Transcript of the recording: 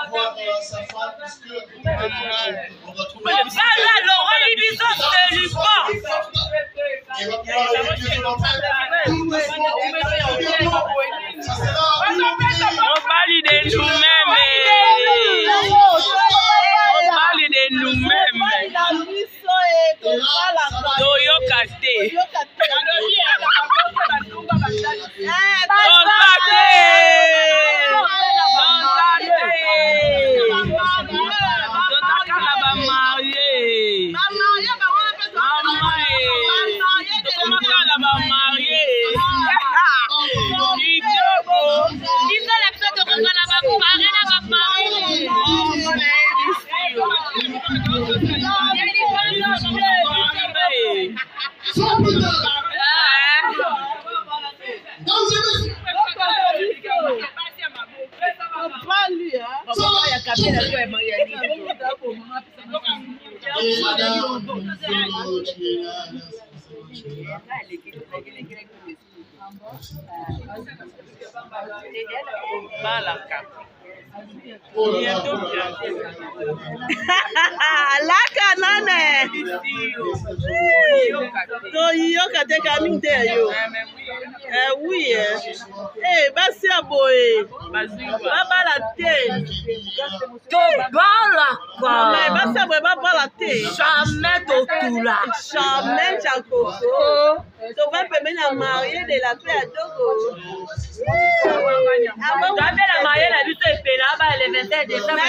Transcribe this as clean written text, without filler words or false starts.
voir sa femme, puisque on va trouver Laurent Libiso, c'est lui pas. et va pouvoir le Dieu de l'enfer. Ça sera On parle de nous-mêmes. On parle de nous-mêmes. Toyokate. Laka nane. Yo kate kaning de yo. Oui basi aboye. Baba la te. To bala kwa. Mais basi aboye baba la te. Jamais totula. Jamais chakoko. To va permettre la mariée de la paix à Togo. Jamais la mariée la lutte est pénale le 21 décembre.